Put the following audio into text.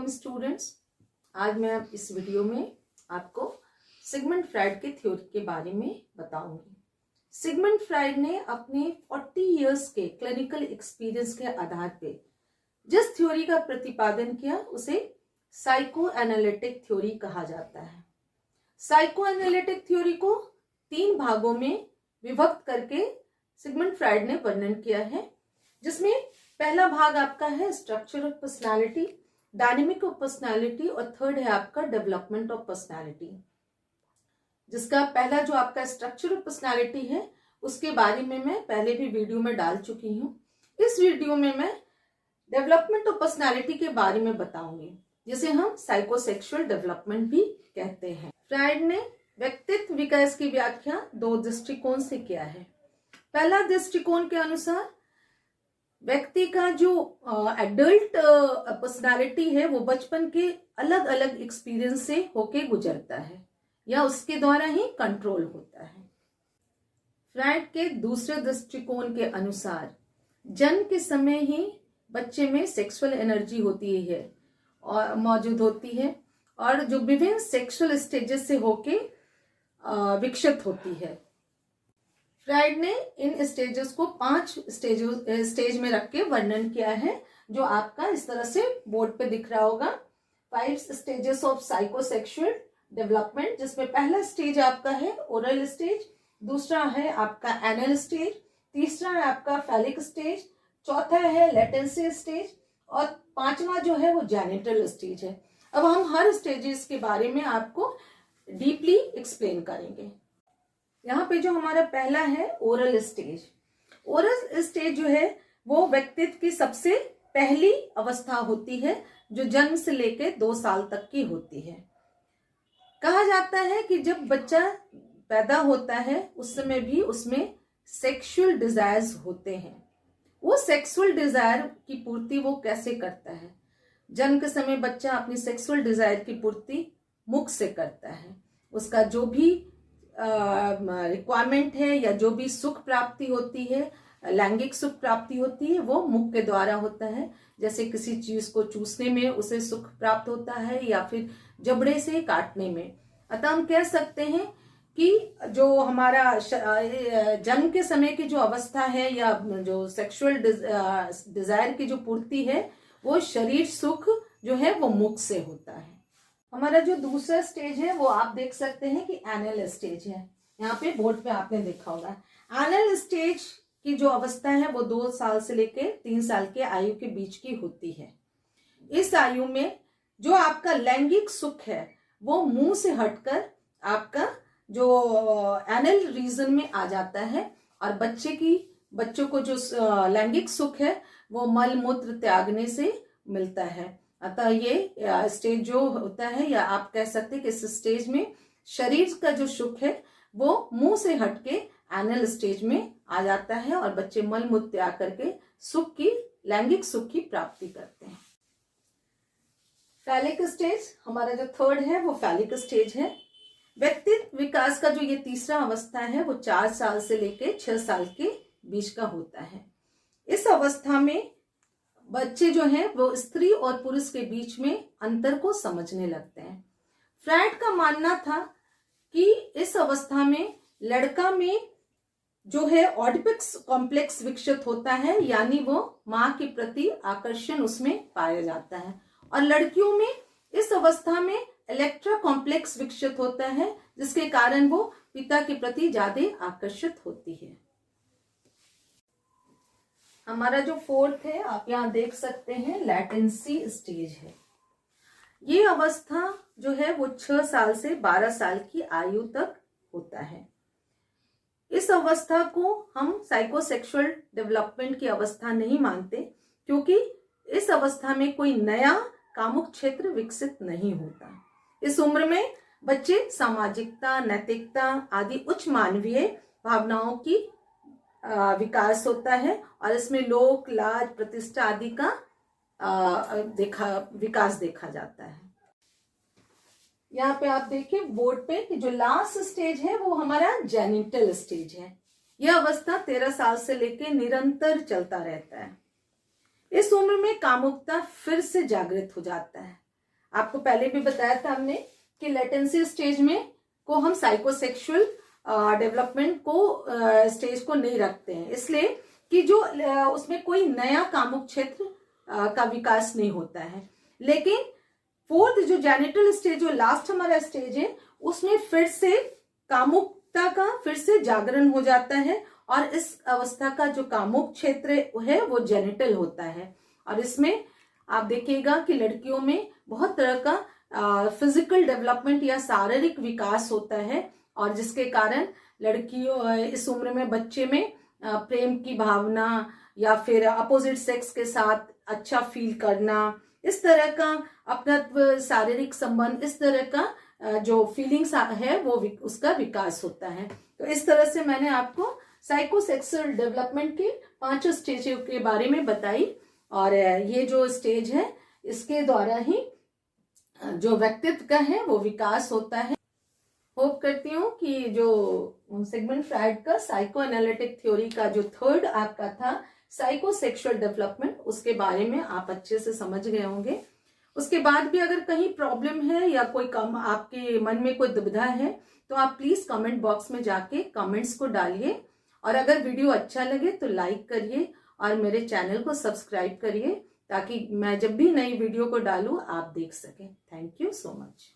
Welcome students. आज मैं इस वीडियो में आपको सिगमंड फ्राइड के थ्योरी के बारे में बताऊंगी। सिगमंड फ्राइड ने अपने 40 इयर्स के क्लिनिकल एक्सपीरियंस के आधार पे जिस थ्योरी का प्रतिपादन किया उसे साइको एनालिटिक थ्योरी कहा जाता है। साइको एनालिटिक थ्योरी को 3 भागों में विभक्त करके सिगमंड फ्राइड ने वर्णन किया है, जिसमें पहला भाग आपका है structure of personality, dynamic of personality और थर्ड है आपका डेवलपमेंट ऑफ पर्सनालिटी। जिसका पहला जो आपका स्ट्रक्चर ऑफ पर्सनालिटी है उसके बारे में मैं पहले भी वीडियो में डाल चुकी हूँ। इस वीडियो में मैं डेवलपमेंट ऑफ पर्सनालिटी के बारे में बताऊंगी, जिसे हम साइकोसेक्सुअल डेवलपमेंट भी कहते हैं। फ्राइड ने व्यक्तित्व विकास की व्याख्या 2 दृष्टिकोण से किया है। पहला दृष्टिकोण के अनुसार व्यक्ति का जो एडल्ट पर्सनालिटी है वो बचपन के अलग अलग एक्सपीरियंस से होके गुजरता है या उसके द्वारा ही कंट्रोल होता है। फ्राइड के दूसरे दृष्टिकोण के अनुसार जन्म के समय ही बच्चे में सेक्सुअल एनर्जी होती है और मौजूद होती है और जो विभिन्न सेक्सुअल स्टेजेस से होके विकसित होती है। फ्राइड ने इन स्टेजेस को 5 स्टेज में रख के वर्णन किया है, जो आपका इस तरह से बोर्ड पे दिख रहा होगा। 5 स्टेजेस ऑफ साइकोसेक्सुअल डेवलपमेंट, जिसमें पहला स्टेज आपका है ओरल स्टेज, दूसरा है आपका एनल स्टेज, तीसरा है आपका फैलिक स्टेज, चौथा है लेटेंसी स्टेज और 5वां जो है वो जेनिटल स्टेज है। अब हम हर स्टेजेस के बारे में आपको डीपली एक्सप्लेन करेंगे। यहाँ पे जो हमारा पहला है ओरल स्टेज। ओरल स्टेज जो है वो व्यक्तित्व की सबसे पहली अवस्था होती है, जो जन्म से लेकर 2 साल तक की होती है। कहा जाता है कि जब बच्चा पैदा होता है उस समय भी उसमें सेक्सुअल डिजायर्स होते हैं। वो सेक्सुअल डिजायर की पूर्ति वो कैसे करता है? जन्म के समय बच्चा अपनी सेक्सुअल डिजायर की पूर्ति मुख से करता है। उसका जो भी रिक्वायरमेंट है या जो भी सुख प्राप्ति होती है, लैंगिक सुख प्राप्ति होती है, वो मुख के द्वारा होता है। जैसे किसी चीज को चूसने में उसे सुख प्राप्त होता है या फिर जबड़े से काटने में। अतः हम कह सकते हैं कि जो हमारा जन्म के समय की जो अवस्था है या जो सेक्सुअल डिजायर की जो पूर्ति है वो शरीर सुख जो है वो मुख से होता है। हमारा जो दूसरा स्टेज है वो आप देख सकते हैं कि एनल स्टेज है। यहाँ पे बोर्ड पे आपने देखा होगा। एनल स्टेज की जो अवस्था है वो 2 साल से लेकर 3 साल के आयु के बीच की होती है। इस आयु में जो आपका लैंगिक सुख है वो मुंह से हटकर आपका जो एनल रीजन में आ जाता है और बच्चों को जो लैंगिक सुख है वो मल मूत्र त्यागने से मिलता है। अतः ये स्टेज जो होता है या आप कह सकते हैं कि इस स्टेज में शरीर का जो सुख है वो मुंह से हटके एनल स्टेज में आ जाता है और बच्चे मल मूत्र त्याग करके लैंगिक सुख की प्राप्ति करते हैं। फैलिक स्टेज हमारा जो थर्ड है वो फैलिक स्टेज है। व्यक्तित्व विकास का जो ये तीसरा अवस्था है वो 4 साल से लेकर 6 साल के बीच का होता है। इस अवस्था में बच्चे जो हैं वो स्त्री और पुरुष के बीच में अंतर को समझने लगते हैं। फ्राइड का मानना था कि इस अवस्था में लड़का में जो है ऑडिपस कॉम्प्लेक्स विकसित होता है, यानी वो मां के प्रति आकर्षण उसमें पाया जाता है, और लड़कियों में इस अवस्था में इलेक्ट्रा कॉम्प्लेक्स विकसित होता है, जिसके कारण वो पिता के प्रति ज्यादा आकर्षित होती है। हमारा जो फोर्थ है आप यहाँ देख सकते हैं लैटेंसी स्टेज है। ये अवस्था जो है वो 6 साल से 12 साल की आयु तक होता है। इस अवस्था को हम साइकोसेक्सुअल डेवलपमेंट की अवस्था नहीं मानते, क्योंकि इस अवस्था में कोई नया कामुक क्षेत्र विकसित नहीं होता। इस उम्र में बच्चे सामाजिकता, नैतिकता आदि उच्च मानवीय भावनाओं की विकास होता है और इसमें लोक, लाज, प्रतिष्ठा आदि का विकास देखा जाता है। यहाँ पे आप देखिए बोर्ड पे कि जो लास्ट स्टेज है वो हमारा जेनिटल स्टेज है। यह अवस्था 13 साल से लेकर निरंतर चलता रहता है। इस उम्र में कामुकता फिर से जागृत हो जाता है। आपको पहले भी बताया था हमने कि लेटेंसी स्टेज में को हम साइकोसेक्सुअल डेवलपमेंट को स्टेज को नहीं रखते हैं, इसलिए कि जो उसमें कोई नया कामुक क्षेत्र का विकास नहीं होता है। लेकिन फोर्थ जो जेनिटल स्टेज, जो लास्ट हमारा स्टेज है, उसमें फिर से कामुकता का फिर से जागरण हो जाता है और इस अवस्था का जो कामुक क्षेत्र है वो जेनिटल होता है। और इसमें आप देखिएगा कि लड़कियों में बहुत तरह का फिजिकल डेवलपमेंट या शारीरिक विकास होता है, और जिसके कारण लड़कियों इस उम्र में बच्चे में प्रेम की भावना या फिर अपोजिट सेक्स के साथ अच्छा फील करना, इस तरह का अपनत्व, शारीरिक संबंध, इस तरह का जो फीलिंग्स है वो उसका विकास होता है। तो इस तरह से मैंने आपको साइकोसेक्सुअल डेवलपमेंट के 5 स्टेज के बारे में बताई, और ये जो स्टेज है इसके द्वारा ही जो व्यक्तित्व का है वो विकास होता है। होप करती हूँ कि जो सिगमंड फ्रायड का साइको एनालिटिक थ्योरी का जो थर्ड आपका था साइकोसेक्सुअल डेवलपमेंट, उसके बारे में आप अच्छे से समझ गए होंगे। उसके बाद भी अगर कहीं प्रॉब्लम है या कोई कम आपके मन में कोई दुविधा है तो आप प्लीज कमेंट बॉक्स में जाके कमेंट्स को डालिए, और अगर वीडियो अच्छा लगे तो लाइक करिए और मेरे चैनल को सब्सक्राइब करिए ताकि मैं जब भी नई वीडियो को डालूं आप देख सकें। Thank you so much.